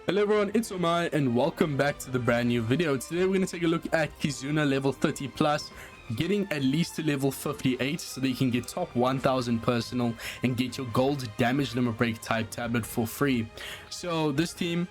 Hello everyone, it's Omae and welcome back to the brand new video. Today we're going to take a look at Kizuna level 30 plus, getting at least to level 58 so that you can get top 1000 personal and get your gold damage limit break type tablet for free. So this team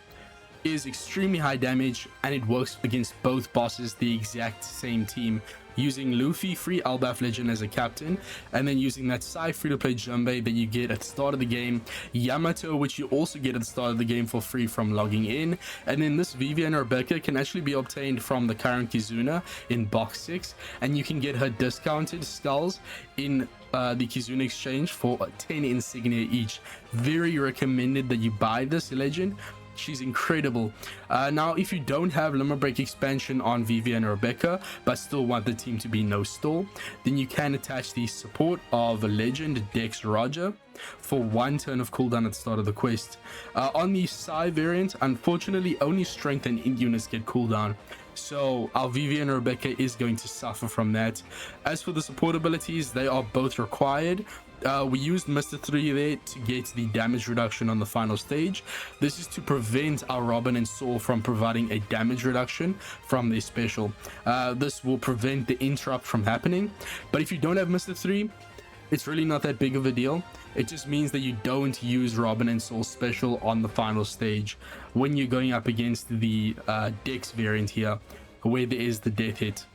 is extremely high damage and it works against both bosses, the exact same team, using Luffy, free Elbaf Legend as a captain, and then using that Sai free-to-play Junpei that you get at the start of the game, Yamato, which you also get at the start of the game for free from logging in, and then this Vivian Rebecca can actually be obtained from the current Kizuna in box 6, and you can get her discounted skulls in the Kizuna exchange for 10 insignia each. Very recommended that you buy this legend. She's incredible. Now, if you don't have limit break expansion on Vivian or Rebecca, but still want the team to be no stall, then you can attach the support of a legend, Dex Roger, for 1 turn of cooldown at the start of the quest. On the Sai variant, unfortunately, only strength and int units get cooldown. So our Vivian Rebecca is going to suffer from that. As for the support abilities, they are both required. We used Mr. 3 there to get the damage reduction on the final stage. This is to prevent our Robin and Saul from providing a damage reduction from their special. This will prevent the interrupt from happening. But if you don't have Mr. 3, it's really not that big of a deal. It just means that you don't use Robin and Saul special on the final stage when you're going up against the Dex variant here, where there is the death hit.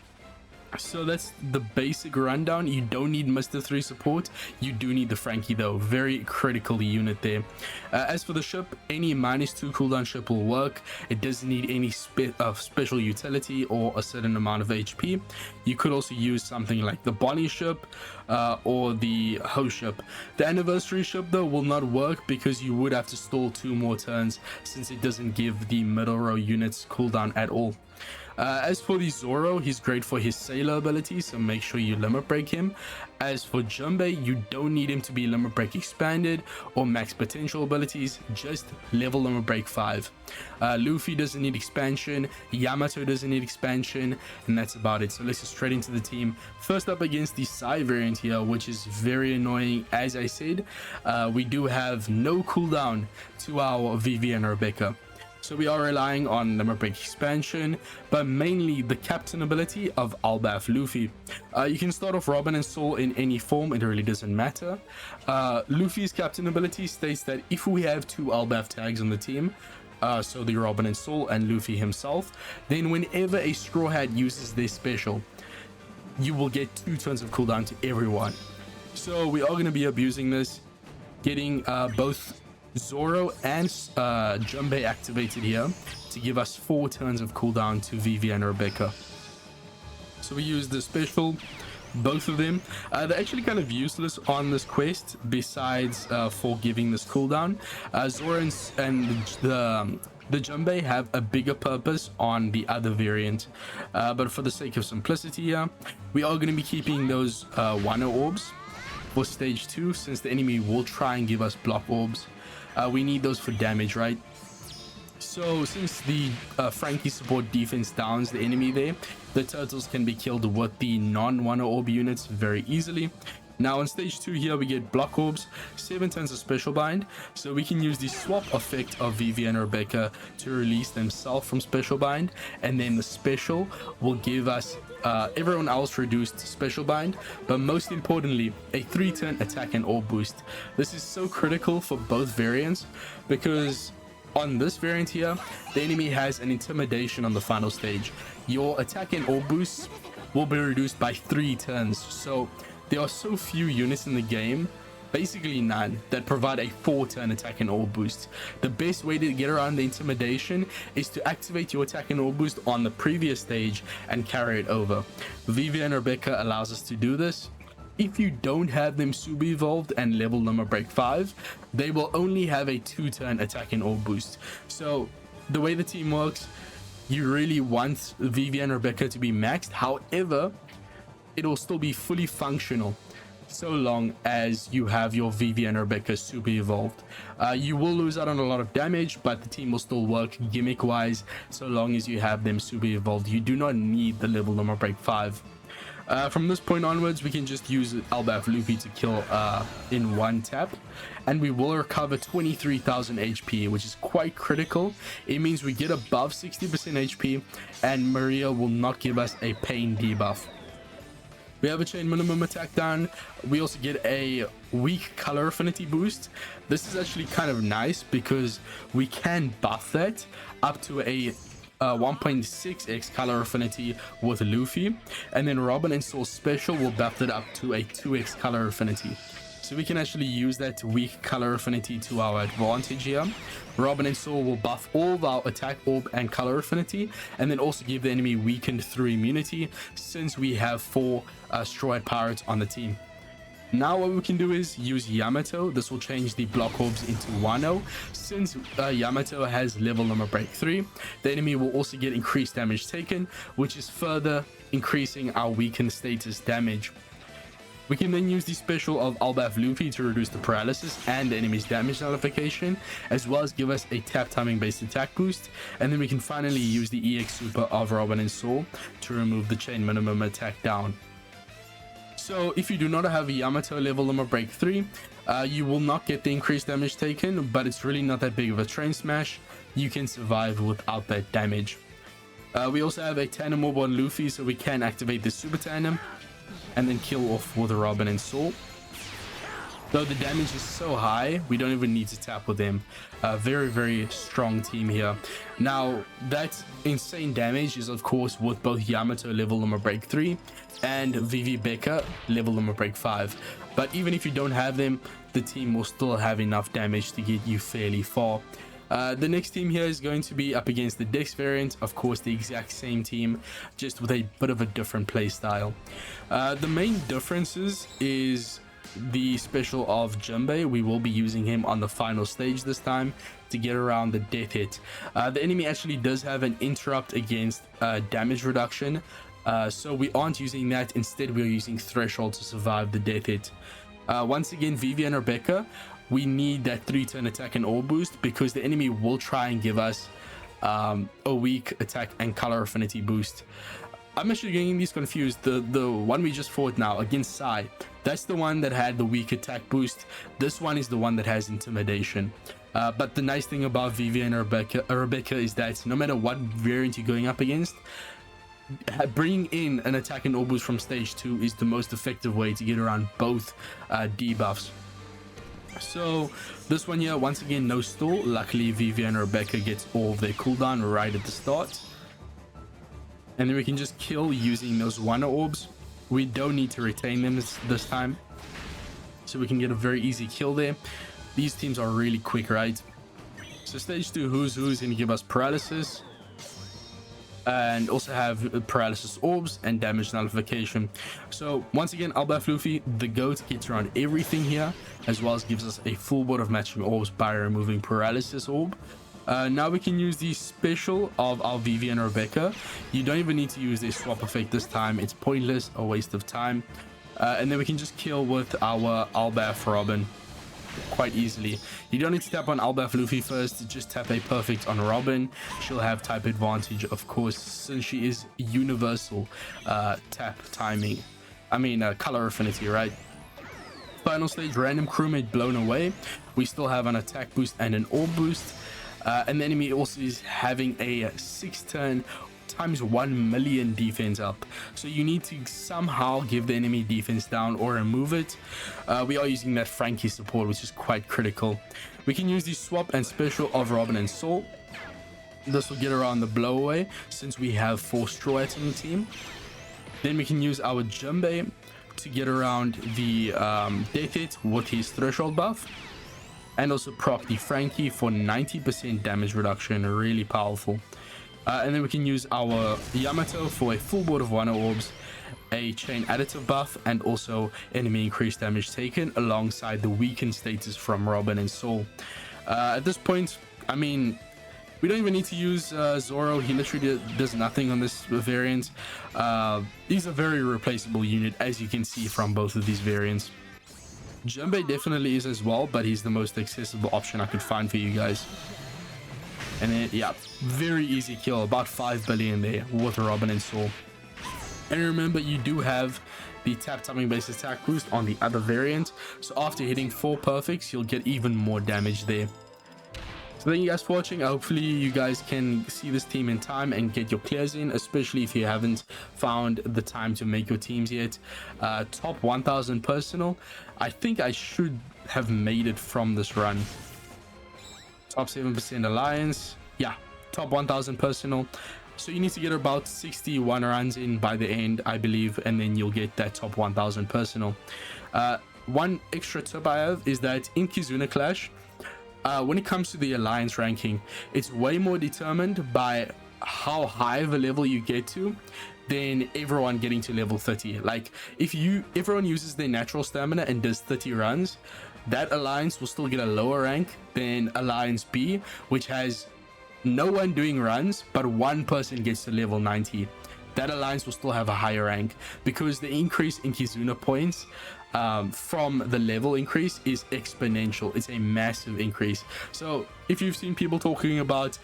So that's the basic rundown. You don't need Mr. 3 support. You do need the Frankie though. Very critical unit there. As for the ship, any -2 cooldown ship will work. It doesn't need any special utility or a certain amount of HP. You could also use something like the Bonnie ship or the Ho ship. The anniversary ship though will not work because you would have to stall 2 more turns since it doesn't give the middle row units cooldown at all. As for the Zoro, he's great for his sailor ability, so make sure you limit break him. As for Junpei, you don't need him to be limit break expanded or max potential abilities, just level limit break 5. Luffy doesn't need expansion, Yamato doesn't need expansion, and that's about it. So let's get straight into the team. First up against the Sai variant here, which is very annoying. As I said, we do have no cooldown to our Vivian Rebecca. So we are relying on limit break expansion, but mainly the captain ability of Elbaf Luffy. You can start off Robin and Saul in any form, it really doesn't matter. Luffy's captain ability states that if we have 2 Elbaf tags on the team, so the Robin and Saul and Luffy himself, then whenever a Straw Hat uses their special, you will get 2 turns of cooldown to everyone. So we are going to be abusing this, getting both Zoro and Junpei activated here to give us 4 turns of cooldown to Vivian Rebecca. So we use the special, both of them. They're actually kind of useless on this quest besides for giving this cooldown. Zoro and the Junpei have a bigger purpose on the other variant, but for the sake of simplicity here, we are going to be keeping those Wano orbs for stage 2 since the enemy will try and give us block orbs. We need those for damage, right? So since the Frankie support defense downs the enemy there, the turtles can be killed with the non-Wano orb units very easily. Now on stage 2 here we get block orbs, 7 turns of special bind, so we can use the swap effect of Vivian Rebecca to release themselves from special bind, and then the special will give us everyone else reduced special bind, but most importantly a 3-turn attack and orb boost. This is so critical for both variants because on this variant here the enemy has an intimidation on the final stage. Your attack and orb boosts will be reduced by 3 turns, so there are so few units in the game, basically none, that provide a 4-turn attack and orb boost. The best way to get around the intimidation is to activate your attack and orb boost on the previous stage and carry it over. Vivian Rebecca allows us to do this. If you don't have them super evolved and level limit break 5, they will only have a 2-turn attack and orb boost. So the way the team works, you really want Vivian Rebecca to be maxed. However, it will still be fully functional so long as you have your Vivian Rebecca super evolved. You will lose out on a lot of damage, but the team will still work gimmick wise so long as you have them super evolved. You do not need the level limit break 5. From this point onwards, we can just use Albaf Luffy to kill in one tap, and we will recover 23,000 HP, which is quite critical. It means we get above 60% HP, and Maria will not give us a pain debuff. We have a chain minimum attack down. We also get a weak color affinity boost. This is actually kind of nice because we can buff that up to a 1.6x color affinity with Luffy, and then Robin and Soul special will buff it up to a 2x color affinity. So we can actually use that weak color affinity to our advantage here. Robin and Soul will buff all of our attack, orb, and color affinity, and then also give the enemy weakened through immunity, since we have 4 Stroid Pirates on the team. Now what we can do is use Yamato. This will change the block orbs into Wano. Since Yamato has level number break 3, the enemy will also get increased damage taken, which is further increasing our weakened status damage. We can then use the special of Albaf Luffy to reduce the paralysis and the enemy's damage nullification, as well as give us a tap timing based attack boost. And then we can finally use the EX super of Robin and Soul to remove the chain minimum attack down. So if you do not have a Yamato level number break 3, you will not get the increased damage taken, but it's really not that big of a train smash. You can survive without that damage. We also have a tandem orb on Luffy, so we can activate the super tandem and then kill off with Robin and Soul. Though the damage is so high, we don't even need to tap with them. Very, very strong team here. Now, that insane damage is, of course, with both Yamato level number break 3 and Vivi Becca level number break 5. But even if you don't have them, the team will still have enough damage to get you fairly far. The next team here is going to be up against the Dex variant, of course the exact same team, just with a bit of a different play style. The main differences is the special of Jinbei. We will be using him on the final stage this time to get around the death hit. The enemy actually does have an interrupt against damage reduction, so we aren't using that. Instead, we're using threshold to survive the death hit. Once again, Vivi and Rebecca, we need that 3-turn attack and orb boost because the enemy will try and give us a weak attack and color affinity boost. I'm actually getting these confused. The one we just fought now against Sai, that's the one that had the weak attack boost. This one is the one that has intimidation. But the nice thing about Vivi and Rebecca is that no matter what variant you're going up against, bringing in an attack and orb boost from stage 2 is the most effective way to get around both debuffs. So this one here, once again, no stall. Luckily, Vivi and Rebecca gets all of their cooldown right at the start. And then we can just kill using those Wano orbs. We don't need to retain them this time. So we can get a very easy kill there. These teams are really quick, right? So stage 2 who's going to give us paralysis. And also have paralysis orbs and damage nullification. So once again, Albaf Luffy, the GOAT, gets around everything here, as well as gives us a full board of matching orbs by removing paralysis orb. Now we can use the special of our Vivi and Rebecca. You don't even need to use the swap effect this time. It's pointless, a waste of time. And then we can just kill with our Albaf Robin quite easily. You don't need to tap on Albaf Luffy first, just tap a perfect on Robin. She'll have type advantage, of course, since she is universal tap timing. Color affinity, right? Final stage, random crewmate blown away. We still have an attack boost and an orb boost. And the enemy also is having a 6-turn times 1 million defense up, so you need to somehow give the enemy defense down or remove it. We are using that Frankie support, which is quite critical. We can use the swap and special of Robin and Soul. This will get around the blow away since we have 4 Stroids on the team. Then we can use our Jinbei to get around the death hit with his threshold buff, and also proc the Frankie for 90% damage reduction. Really powerful. And then we can use our Yamato for a full board of Wano orbs, a chain additive buff, and also enemy increased damage taken alongside the weakened status from Robin and Soul. At this point, we don't even need to use Zoro. He literally does nothing on this variant. He's a very replaceable unit, as you can see from both of these variants. Jinbei definitely is as well, but he's the most accessible option I could find for you guys. And then, yeah, very easy kill, about 5 billion there with Robin and Soul. And remember, you do have the tap timing based attack boost on the other variant, so after hitting 4 perfects you'll get even more damage there. So thank you guys for watching. Hopefully you guys can see this team in time and get your clears in, especially if you haven't found the time to make your teams yet. Top 1000 personal, I think I should have made it from this run. Top 7% alliance, yeah, top 1000 personal. So you need to get about 61 runs in by the end, I believe, and then you'll get that top 1000 personal. One extra tip I have is that in Kizuna Clash, when it comes to the alliance ranking, it's way more determined by how high of a level you get to than everyone getting to level 30. Like if everyone uses their natural stamina and does 30 runs, that alliance will still get a lower rank than Alliance B, which has no one doing runs but one person gets to level 90. That alliance will still have a higher rank because the increase in Kizuna points from the level increase is exponential. It's a massive increase. So if you've seen people talking about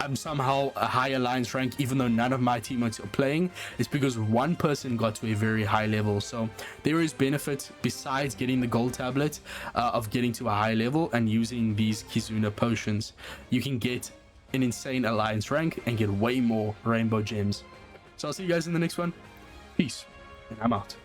I'm somehow a high alliance rank even though none of my teammates are playing, it's because one person got to a very high level. So there is benefit besides getting the gold tablet of getting to a high level and using these Kizuna potions. You can get an insane alliance rank and get way more rainbow gems. So I'll see you guys in the next one. Peace, and I'm out.